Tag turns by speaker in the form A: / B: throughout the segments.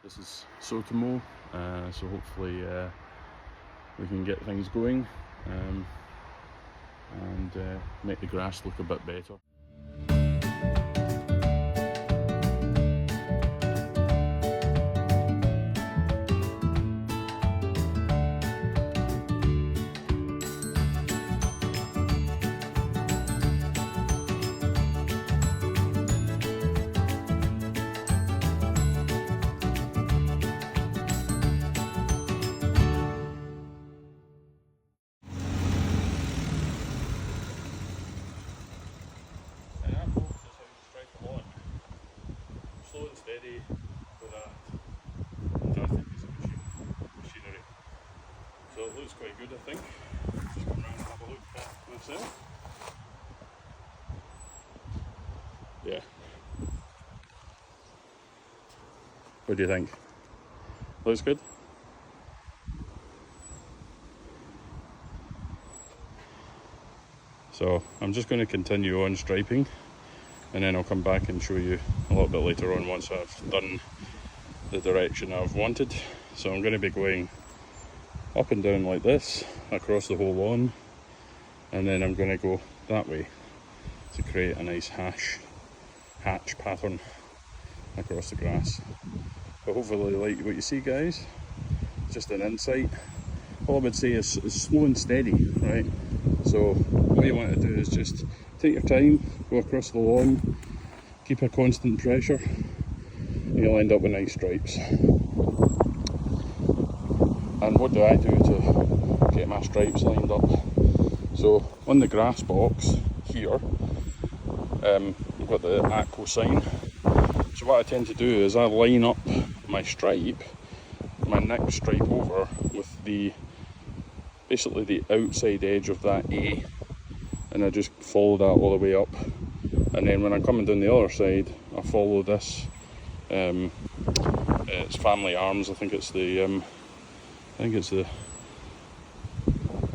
A: This is so to mow, so hopefully we can get things going and make the grass look a bit better. Slow and steady with that fantastic piece of machinery. So it looks quite good, I think. Just come around and have a look at myself. Yeah. What do you think? Looks good? So I'm just going to continue on striping, and then I'll come back and show you a little bit later on once I've done the direction I've wanted. So I'm going to be going up and down like this across the whole lawn, and then I'm going to go that way to create a nice hatch pattern across the grass. But hopefully you like what you see, guys. Just an insight. All I would say is slow and steady, right? So what you want to do is just take your time, go across the lawn, keep a constant pressure, and you'll end up with nice stripes. And what do I do to get my stripes lined up? So on the grass box here, I've got the Aqua sign. So what I tend to do is I line up my stripe, my next stripe over with basically the outside edge of that A, and I just follow that all the way up. And then when I'm coming down the other side, I follow this. It's Family Arms. I think it's the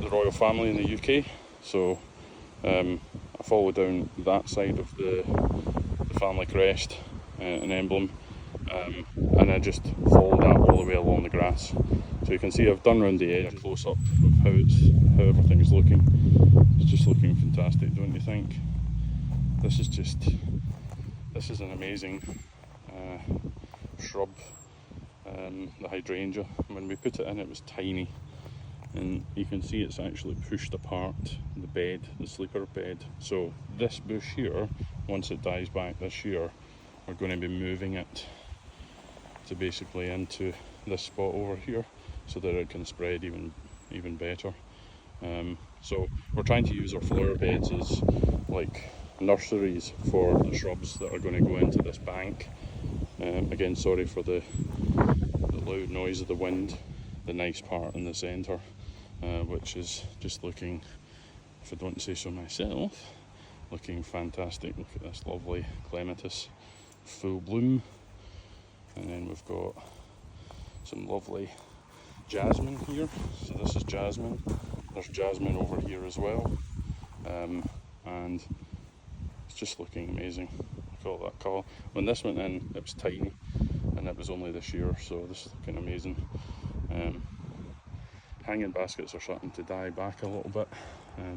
A: royal family in the UK. So I follow down that side of the family crest, an emblem, and I just follow that all the way along the grass. So you can see I've done round the edge, a close up of how everything's looking. It's just looking fantastic, don't you think? This is an amazing shrub, the hydrangea. When we put it in, it was tiny, and you can see it's actually pushed apart the bed, the sleeper bed. So this bush here, once it dies back this year, we're going to be moving it to basically into this spot over here, so that it can spread even better. So we're trying to use our flower beds as like nurseries for the shrubs that are going to go into this bank. Again, sorry for the loud noise of the wind. The nice part in the centre, which is just looking, if I don't say so myself, looking fantastic. Look at this lovely clematis, full bloom. And then we've got some lovely jasmine here. So this is jasmine. There's jasmine over here as well. And it's just looking amazing. Look at all that colour. When this went in, it was tiny, and it was only this year, so this is looking amazing. Hanging baskets are starting to die back a little bit,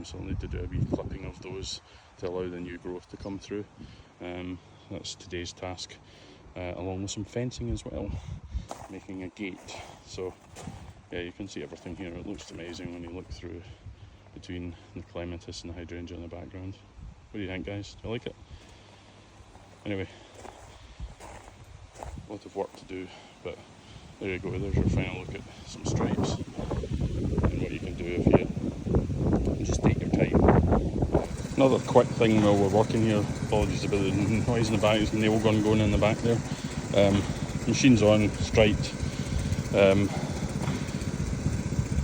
A: so I'll need to do a wee clipping of those to allow the new growth to come through. That's today's task, along with some fencing as well, making a gate. So yeah, you can see everything here. It looks amazing when you look through between the clematis and the hydrangea in the background. What do you think, guys? Do you like it? Anyway, a lot of work to do, but there you go. There's your final look at some stripes and what you can do if you just take your time. Another quick thing while we're working here, apologies about the noise in the back, there's a nail gun going in the back there. Machine's on, striped.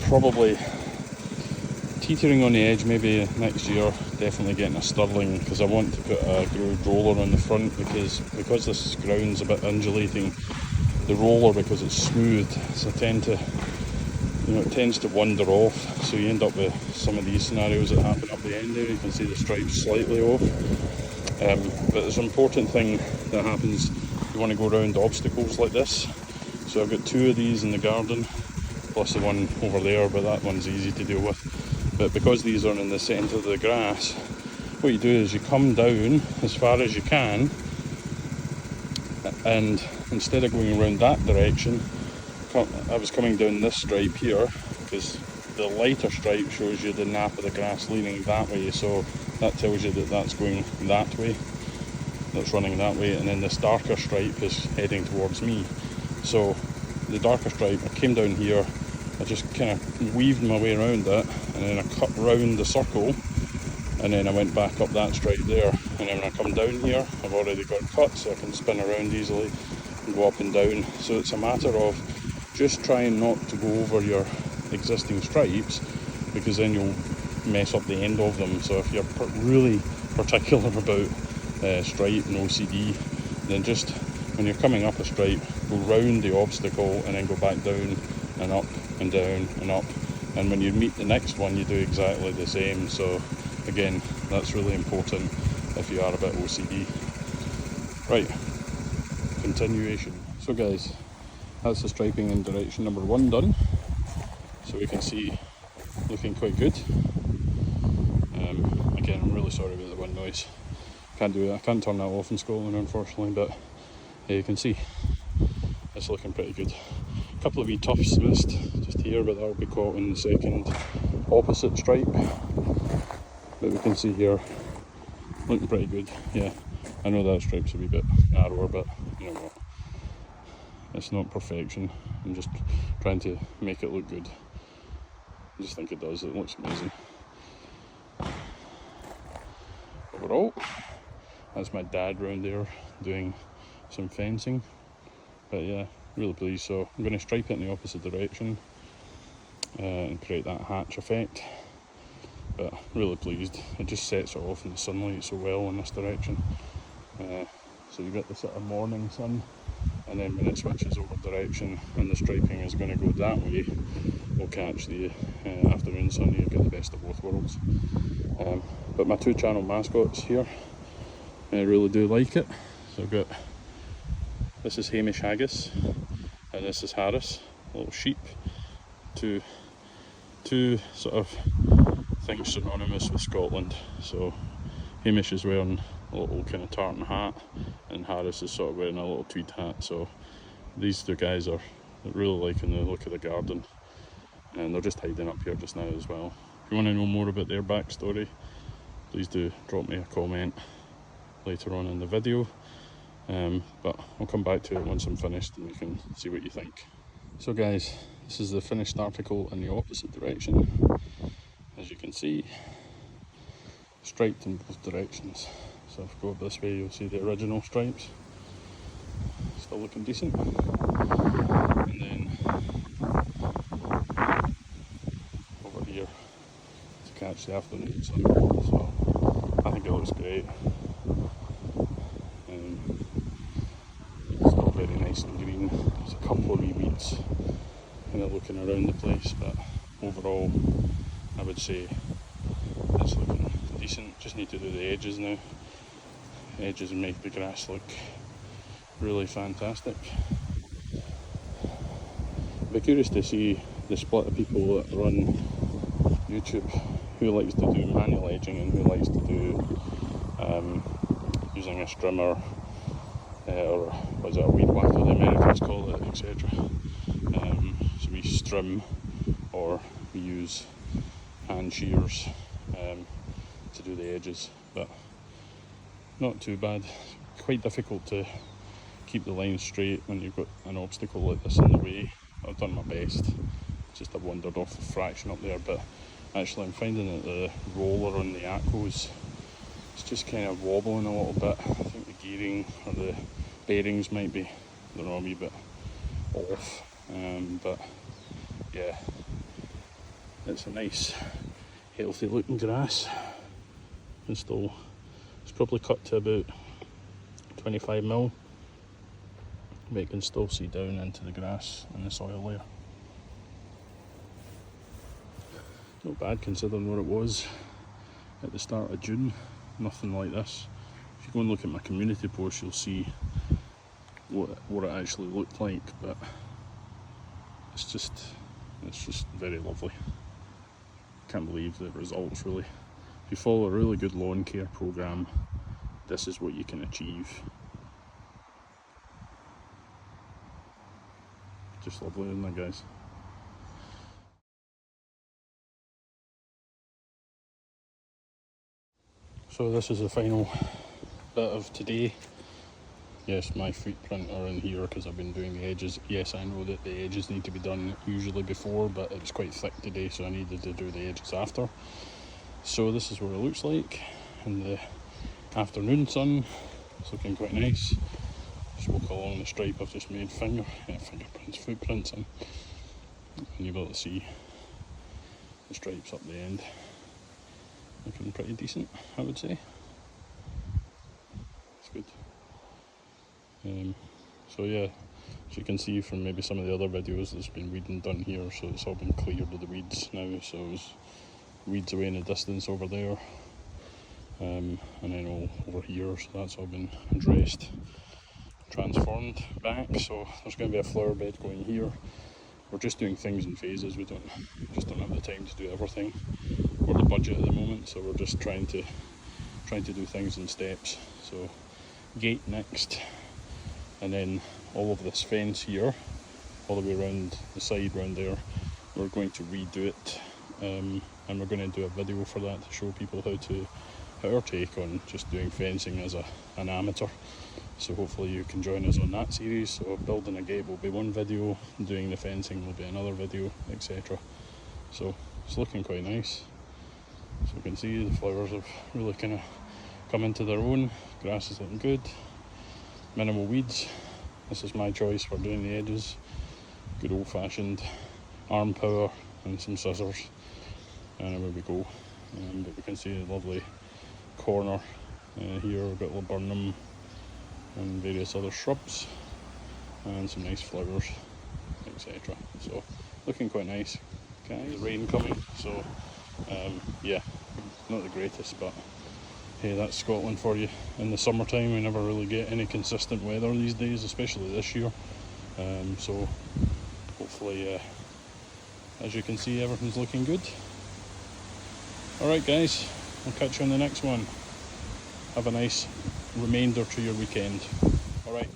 A: Probably teetering on the edge, maybe next year, definitely getting a Stirling, because I want to put a grooved roller on the front, because this ground's a bit undulating, the roller, because it's smooth, so it tends to wander off, so you end up with some of these scenarios that happen up the end there. You can see the stripes slightly off, but there's an important thing that happens. You want to go around obstacles like this, So I've got 2 of these in the garden, plus the one over there, but that one's easy to deal with. But because these are in the centre of the grass, what you do is you come down as far as you can, and instead of going around that direction, I was coming down this stripe here, because the lighter stripe shows you the nap of the grass leaning that way, so that tells you that that's going that way, that's running that way, and then this darker stripe is heading towards me. So the darker stripe, I came down here, I just kind of weaved my way around it, and then I cut round the circle, and then I went back up that stripe there, and then when I come down here, I've already got it cut, so I can spin around easily and go up and down. So it's a matter of just trying not to go over your existing stripes, because then you'll mess up the end of them. So if you're really particular about stripe and OCD, then just when you're coming up a stripe, go round the obstacle and then go back down and up and down and up, and when you meet the next one you do exactly the same. So again, that's really important if you are a bit OCD. Right, continuation. So guys, that's the striping in direction number 1 done. So we can see looking quite good. Again, I'm really sorry about the wind noise. Can't do it. I can't turn that off in Scotland, unfortunately, but you can see it's looking pretty good. A couple of wee tufts missed just here, but that'll be caught in the second opposite stripe. But we can see here, looking pretty good. Yeah, I know that stripe's a wee bit narrower, but you know what? It's not perfection. I'm just trying to make it look good. I just think it does. It looks amazing. Overall, that's my dad round there doing some fencing. But yeah, really pleased. So I'm going to stripe it in the opposite direction and create that hatch effect. But really pleased. It just sets it off in the sunlight so well in this direction. So you get the sort of morning sun, and then when it switches over direction and the striping is going to go that way, we'll catch the afternoon sun. You get the best of both worlds. But my 2 channel mascots here, I really do like it. So I've got, this is Hamish Haggis and this is Harris, a little sheep. Two sort of things synonymous with Scotland. So Hamish is wearing a little kind of tartan hat, and Harris is sort of wearing a little tweed hat. So these 2 guys are really liking the look of the garden, and they're just hiding up here just now as well. If you want to know more about their backstory, please do drop me a comment later on in the video. But I'll come back to it once I'm finished and you can see what you think. So guys, this is the finished article in the opposite direction. As you can see, striped in both directions. So if I go up this way, you'll see the original stripes. Still looking decent. And then over here to catch the afternoon sun. So I think it looks great. Still very nice and green. There's a couple of wee weeds kind of looking around the place, but overall I would say it's looking decent. Just need to do the edges now. Edges make the grass look really fantastic. I'd be curious to see the split of people that run YouTube, who likes to do manual edging and who likes to do using a strimmer or was it a weed whacker the Americans call it, etc. So we strim or we use hand shears to do the edges, but not too bad. Quite difficult to keep the line straight when you've got an obstacle like this in the way. I've done my best, just I've wandered off a fraction up there, but actually I'm finding that the roller on the Atcos is just kind of wobbling a little bit. I think the gearing or the bearings might be, I don't know, a wee bit off, but yeah, it's a nice healthy looking grass. It's probably cut to about 25mm, but you can still see down into the grass and the soil there. Not bad considering what it was at the start of June. Nothing like this. If you go and look at my community post, you'll see what it actually looked like, but it's just very lovely. Can't believe the results really. If you follow a really good lawn care program, this is what you can achieve. Just lovely, isn't it, guys? So this is the final bit of today. Yes, my footprint are in here because I've been doing the edges. Yes, I know that the edges need to be done usually before, but it was quite thick today, so I needed to do the edges after. So this is what it looks like in the afternoon sun. It's looking quite nice. Just walk along the stripe I've just made footprints in, and you'll be able to see the stripes up the end. Looking pretty decent, I would say. It's good. So yeah, as you can see from maybe some of the other videos, there's been weeding done here, so it's all been cleared of the weeds now. So there's weeds away in the distance over there, and then all over here, so that's all been addressed, transformed back. So there's going to be a flower bed going here. We're just doing things in phases. We just don't have the time to do everything, or the budget at the moment, so we're just trying to do things in steps. So gate next, and then all of this fence here, all the way around the side round there, we're going to redo it, and we're going to do a video for that to show people how our take on just doing fencing as an amateur. So hopefully you can join us on that series. So building a gate will be one video, doing the fencing will be another video, etc. So it's looking quite nice. So you can see the flowers have really kind of come into their own. Grass is looking good. Minimal weeds. This is my choice for doing the edges. Good old fashioned arm power and some scissors. And away we go. But we can see a lovely corner here. We've got laburnum and various other shrubs and some nice flowers, etc. So looking quite nice. Okay, the rain coming, so yeah, not the greatest, but hey, that's Scotland for you. In the summertime we never really get any consistent weather these days, especially this year. So hopefully, as you can see, everything's looking good. Alright guys, I'll catch you on the next one. Have a nice remainder to your weekend. Alright.